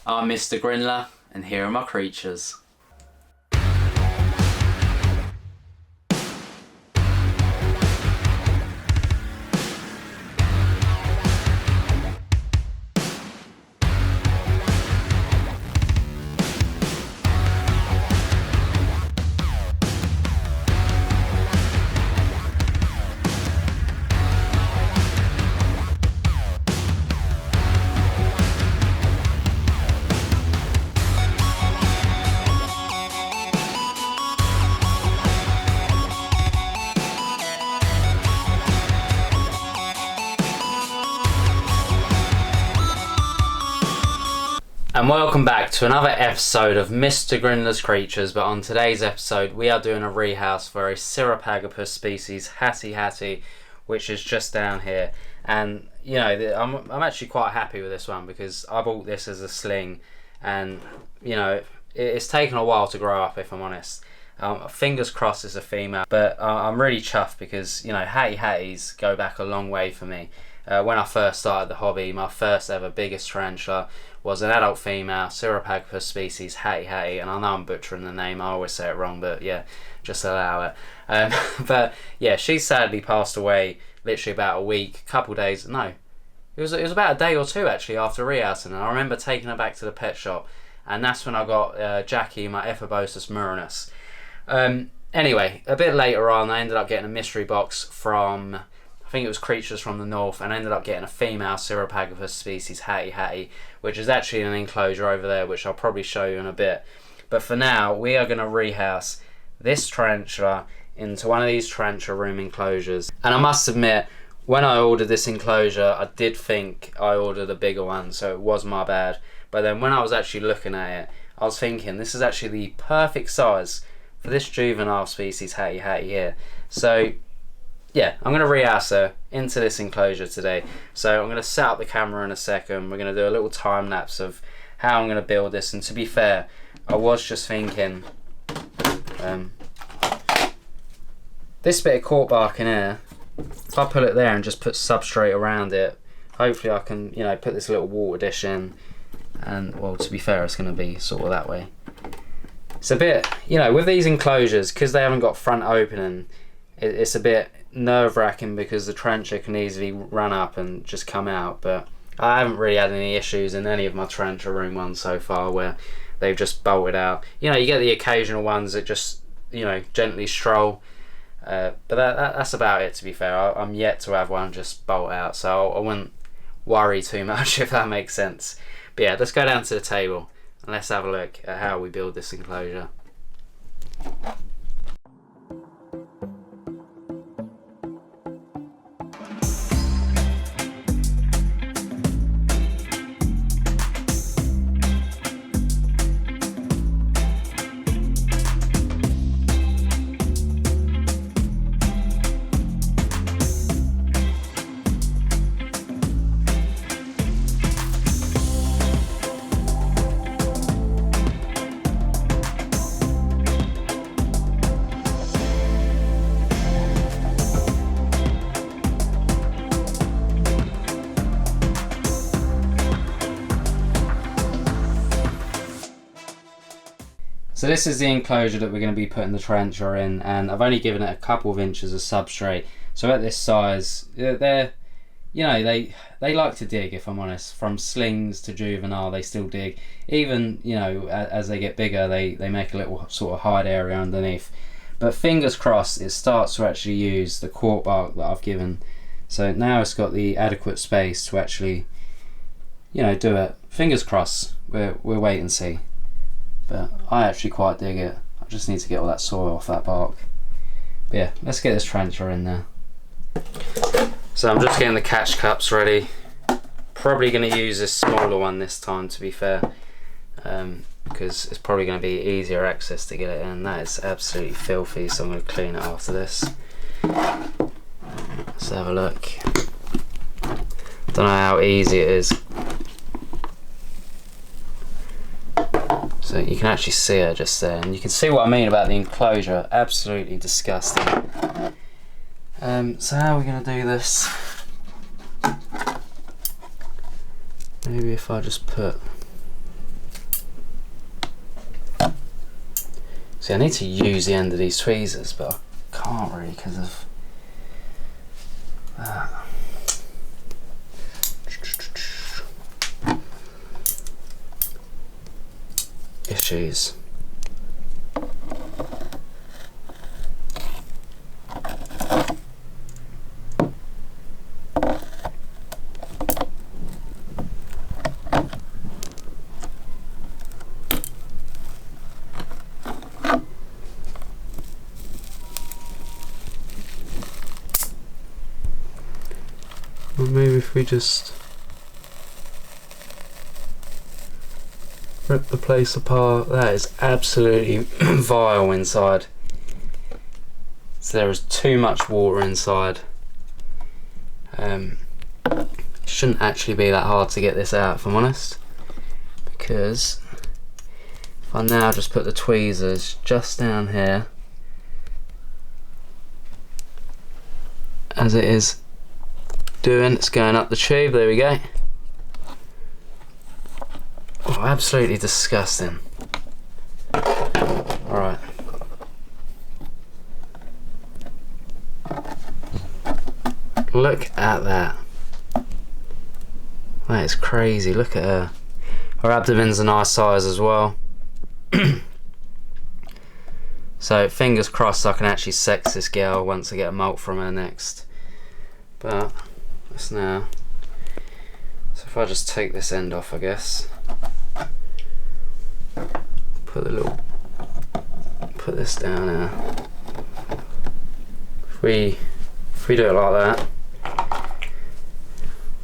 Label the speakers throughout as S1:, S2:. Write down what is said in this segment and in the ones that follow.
S1: I'm Mr. Grindler, and here are my creatures. And welcome back to another episode of Mr. Grindlers Creatures, but on today's episode we are doing a rehouse for a Cyriopagopus species, hati, which is just down here. And you know, I'm actually quite happy with this one because I bought this as a sling, and you know, it's taken a while to grow up, if I'm honest. Fingers crossed it's a female, but I'm really chuffed because, you know, hatis go back a long way for me. When I first started the hobby, my first ever biggest tarantula was an adult female, Cyriopagopus species, hati, and I know I'm butchering the name, I always say it wrong, but yeah, just allow it. But yeah, she sadly passed away literally about a week, couple days, no, it was about a day or two actually after rehousing, and I remember taking her back to the pet shop, and that's when I got Jackie, my Ephobosus murinus. Anyway, a bit later on I ended up getting a mystery box from, I think it was Creatures from the North, and ended up getting a female Cyriopagopus species, hati, which is actually in an enclosure over there, which I'll probably show you in a bit. But for now, we are going to rehouse this tarantula into one of these tarantula room enclosures. And I must admit, when I ordered this enclosure, I did think I ordered a bigger one, so it was my bad. But then when I was actually looking at it, I was thinking this is actually the perfect size for this juvenile species, hati here. So yeah, I'm going to rehouse her into this enclosure today. So I'm going to set up the camera in a second. We're going to do a little time lapse of how I'm going to build this. And to be fair, I was just thinking, this bit of cork bark in here, if I put it there and just put substrate around it, hopefully I can, you know, put this little water dish in. And well, to be fair, it's going to be sort of that way. It's a bit, you know, with these enclosures, because they haven't got front opening, it's a bit nerve-wracking because the tarantula can easily run up and just come out. But I haven't really had any issues in any of my tarantula room ones so far where they've just bolted out. You know, you get the occasional ones that just, you know, gently stroll, but that's about it, to be fair. I'm yet to have one just bolt out, so I wouldn't worry too much, if that makes sense. But yeah, let's go down to the table and let's have a look at how we build this enclosure. So this is the enclosure that we're going to be putting the tarantula in, and I've only given it a couple of inches of substrate. So at this size, they're, you know, they like to dig, if I'm honest. From slings to juvenile, they still dig. Even, you know, as they get bigger, they make a little sort of hide area underneath. But fingers crossed, it starts to actually use the cork bark that I've given. So now it's got the adequate space to actually, you know, do it. Fingers crossed. We'll wait and see. But I actually quite dig it. I just need to get all that soil off that bark. But yeah, let's get this tarantula in there. So I'm just getting the catch cups ready. Probably going to use this smaller one this time, to be fair, because it's probably going to be easier access to get it in. That is absolutely filthy, so I'm going to clean it after this. Let's have a look. Don't know how easy it is. So you can actually see her just there, and you can see what I mean about the enclosure. Absolutely disgusting. So how are we going to do this? Maybe if I just put See, I need to use the end of these tweezers, but I can't really because of that. Issues. Or maybe if we just rip the place apart. That is absolutely vile inside. So there is too much water inside. It shouldn't actually be that hard to get this out, if I'm honest, because if I now just put the tweezers just down here, as it is doing, it's going up the tube. There we go. Oh, absolutely disgusting. Alright. Look at that. That is crazy. Look at her. Her abdomen's a nice size as well. So fingers crossed I can actually sex this girl once I get a molt from her next. But let's now. So if I just take this end off, I guess. Put this down here. If we do it like that,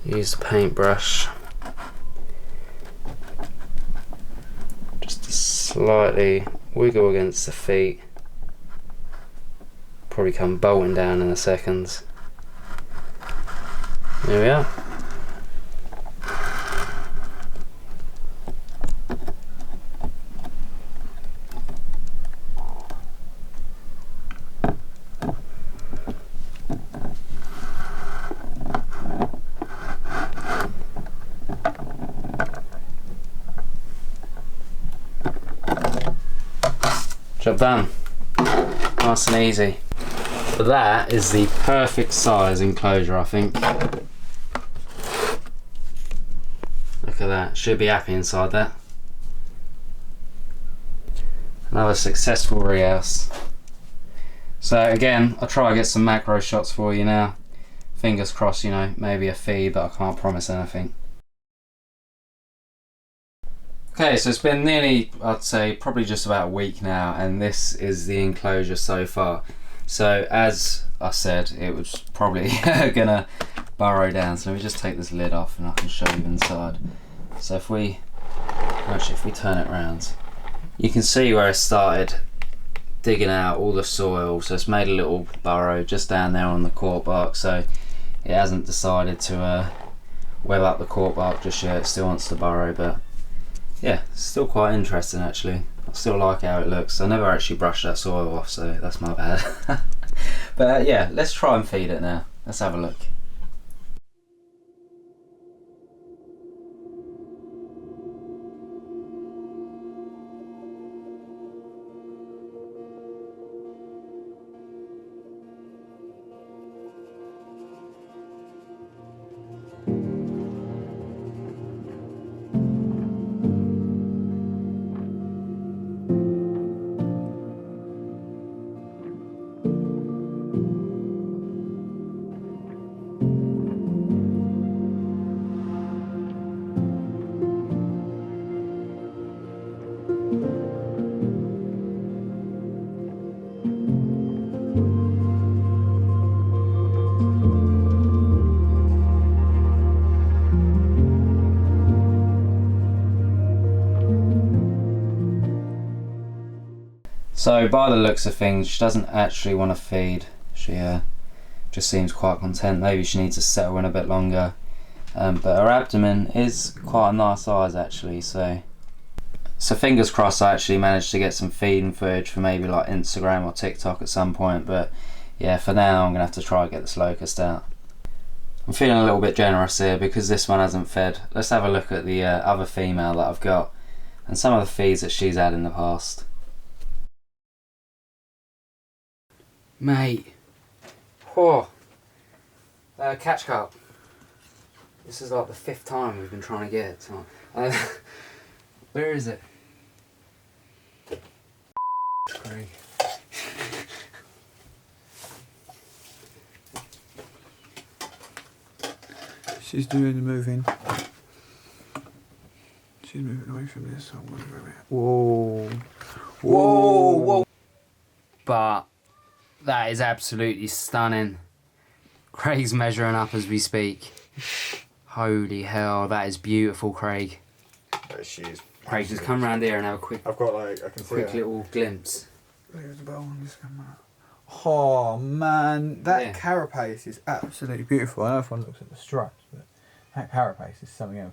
S1: use the paintbrush just to slightly wiggle against the feet. Probably come bolting down in a second. There we are. Job done. Nice and easy. But that is the perfect size enclosure, I think. Look at that. Should be happy inside that. Another successful rehouse. So again, I'll try and get some macro shots for you now. Fingers crossed, you know, maybe a feed, but I can't promise anything. Okay, so it's been nearly, I'd say, probably just about a week now, and this is the enclosure so far. So as I said, it was probably gonna burrow down. So let me just take this lid off and I can show you inside. So if we turn it around, you can see where it started digging out all the soil. So it's made a little burrow just down there on the cork bark. So it hasn't decided to web up the cork bark just yet. It still wants to burrow, but yeah, it's still quite interesting actually. I still like how it looks. I never actually brushed that soil off, so that's my bad. But yeah, let's try and feed it now. Let's have a look. So by the looks of things, she doesn't actually want to feed. She just seems quite content. Maybe she needs to settle in a bit longer. But her abdomen is quite a nice size actually. So fingers crossed I actually managed to get some feeding footage for maybe like Instagram or TikTok at some point. But yeah, for now I'm going to have to try and get this locust out. I'm feeling a little bit generous here because this one hasn't fed. Let's have a look at the other female that I've got and some of the feeds that she's had in the past. Mate. Oh. Catch cup. This is like the 5th time we've been trying to get it. So, where is it? Craig.
S2: She's doing the moving. She's moving away from this. Whoa. Whoa, whoa.
S1: But that is absolutely stunning. Craig's measuring up as we speak. Holy hell, that is beautiful, Craig.
S2: She is.
S1: Craig, just come round here and have a quick,
S2: I've got like, I can see
S1: quick little glimpse.
S2: There's the bone just come out. Oh man, that carapace is absolutely beautiful. I know everyone looks at the stripes, but that carapace is something else.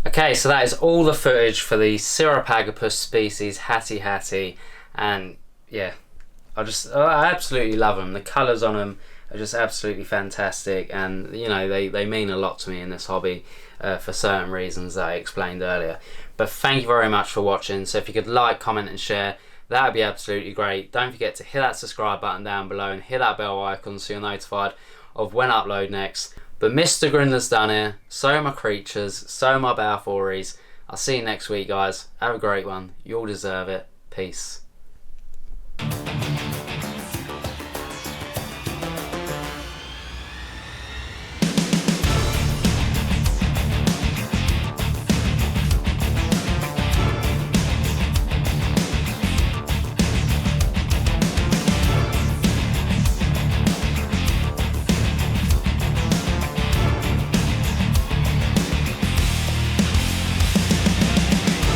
S1: Okay, so that is all the footage for the Cyriopagopus species hati, and yeah, I absolutely love them. The colours on them are just absolutely fantastic, and you know they mean a lot to me in this hobby for certain reasons that I explained earlier. But thank you very much for watching. So if you could like, comment and share, that would be absolutely great. Don't forget to hit that subscribe button down below and hit that bell icon so you're notified of when I upload next. But Mr. Grindler's done here, so are my creatures, so are my Balfouries. I'll see you next week, guys. Have a great one. You all deserve it. Peace.